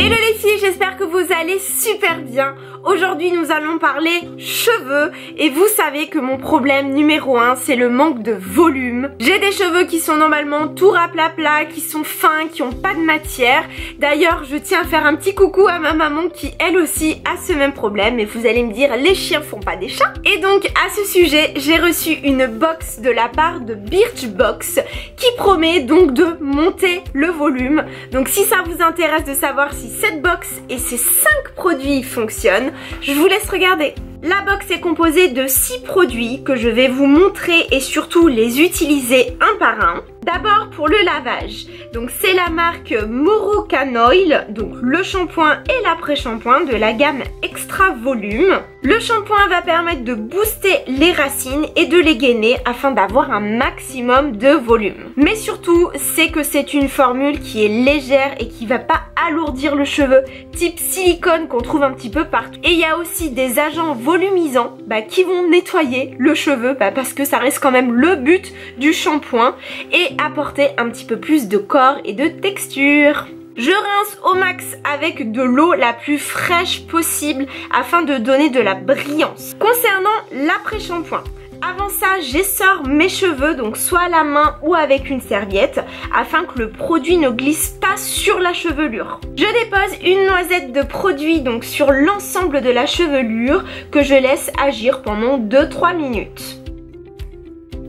Hello les filles, j'espère que vous allez super bien. Aujourd'hui nous allons parler cheveux et vous savez que mon problème numéro 1 c'est le manque de volume. J'ai des cheveux qui sont normalement tout raplapla, qui sont fins, qui ont pas de matière. D'ailleurs je tiens à faire un petit coucou à ma maman qui elle aussi a ce même problème et vous allez me dire les chiens font pas des chats. Et donc à ce sujet j'ai reçu une box de la part de Birchbox qui promet donc de monter le volume. Donc si ça vous intéresse de savoir si cette box et ces 5 produits fonctionnent, je vous laisse regarder. La box est composée de 6 produits que je vais vous montrer et surtout les utiliser un par un. D'abord pour le lavage, donc c'est la marque Morocanoil, donc le shampoing et l'après-shampoing de la gamme Extra Volume. Le shampoing va permettre de booster les racines et de les gainer afin d'avoir un maximum de volume. Mais surtout, c'est que c'est une formule qui est légère et qui va pas alourdir le cheveu, type silicone qu'on trouve un petit peu partout. Et il y a aussi des agents volumisants qui vont nettoyer le cheveu parce que ça reste quand même le but du shampoing et apporter un petit peu plus de corps et de texture. Je rince au max avec de l'eau la plus fraîche possible afin de donner de la brillance. Concernant l'après-shampoing, avant ça, j'essore mes cheveux, donc soit à la main ou avec une serviette, afin que le produit ne glisse pas sur la chevelure. Je dépose une noisette de produit donc sur l'ensemble de la chevelure que je laisse agir pendant 2-3 minutes.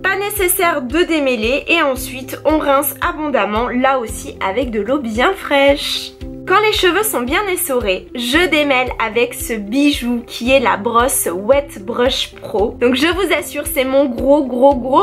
Pas nécessaire de démêler et ensuite on rince abondamment, là aussi avec de l'eau bien fraîche. Quand les cheveux sont bien essorés, je démêle avec ce bijou qui est la brosse Wet Brush Pro. Donc je vous assure, c'est mon gros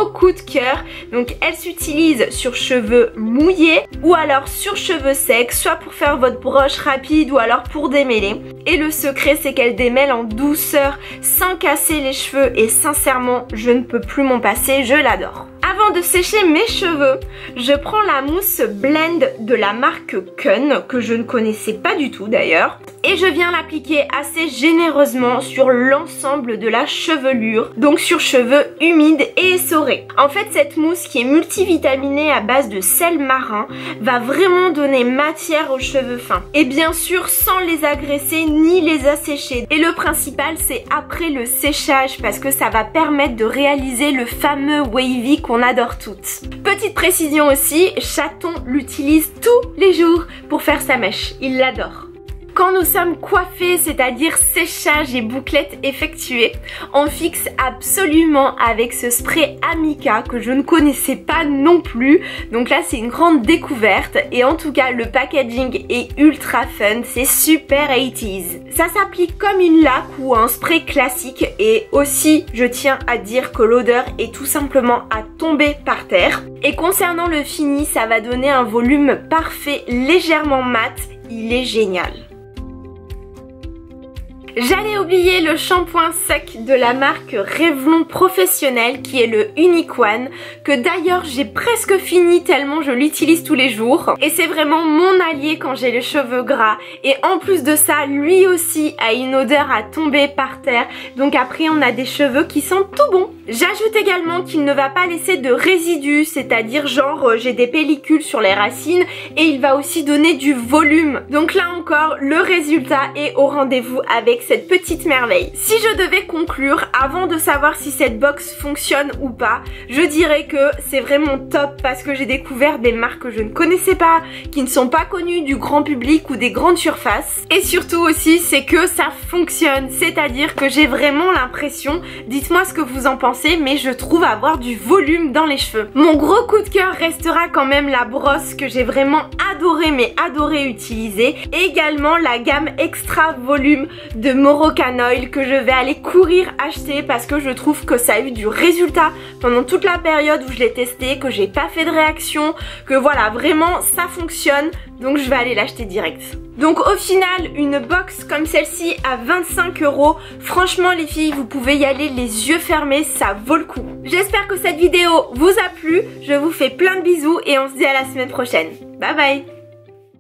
coup de cœur. Donc elle s'utilise sur cheveux mouillés ou alors sur cheveux secs, soit pour faire votre broche rapide ou alors pour démêler. Et le secret, c'est qu'elle démêle en douceur sans casser les cheveux et sincèrement, je ne peux plus m'en passer, je l'adore. Avant de sécher mes cheveux, je prends la mousse Blend de la marque Kun, que je ne connaissais pas du tout d'ailleurs, et je viens l'appliquer assez généreusement sur l'ensemble de la chevelure, donc sur cheveux humides et essorés. En fait, cette mousse qui est multivitaminée à base de sel marin va vraiment donner matière aux cheveux fins. Et bien sûr, sans les agresser ni les assécher. Et le principal, c'est après le séchage parce que ça va permettre de réaliser le fameux wavy qu'on adore toutes. Petite précision aussi, Chaton l'utilise tous les jours pour faire sa mèche, il l'adore. Quand nous sommes coiffés, c'est-à-dire séchage et bouclettes effectuées, on fixe absolument avec ce spray Amica que je ne connaissais pas non plus. Donc là, c'est une grande découverte et en tout cas, le packaging est ultra fun, c'est super 80s. Ça s'applique comme une laque ou un spray classique et aussi, je tiens à dire que l'odeur est tout simplement à tomber par terre. Et concernant le fini, ça va donner un volume parfait, légèrement mat, il est génial. J'allais oublier le shampoing sec de la marque Revlon Professionnel qui est le Unique One, que d'ailleurs j'ai presque fini tellement je l'utilise tous les jours. Et c'est vraiment mon allié quand j'ai les cheveux gras. Et en plus de ça, lui aussi a une odeur à tomber par terre. Donc après on a des cheveux qui sont tout bons. J'ajoute également qu'il ne va pas laisser de résidus, c'est-à-dire genre j'ai des pellicules sur les racines et il va aussi donner du volume. Donc là encore, le résultat est au rendez-vous avec cette petite merveille. Si je devais conclure, avant de savoir si cette box fonctionne ou pas, je dirais que c'est vraiment top parce que j'ai découvert des marques que je ne connaissais pas, qui ne sont pas connues du grand public ou des grandes surfaces. Et surtout aussi, c'est que ça fonctionne, c'est-à-dire que j'ai vraiment l'impression, dites-moi ce que vous en pensez, mais je trouve avoir du volume dans les cheveux. Mon gros coup de cœur restera quand même la brosse que j'ai vraiment adoré, mais adoré utiliser. Et également la gamme Extra Volume de Morocanoil que je vais aller courir acheter parce que je trouve que ça a eu du résultat pendant toute la période où je l'ai testé, que j'ai pas fait de réaction, que voilà, vraiment ça fonctionne, donc je vais aller l'acheter direct. Donc au final, une box comme celle-ci à 25 €, franchement les filles, vous pouvez y aller les yeux fermés, ça vaut le coup. J'espère que cette vidéo vous a plu, je vous fais plein de bisous et on se dit à la semaine prochaine. Bye bye.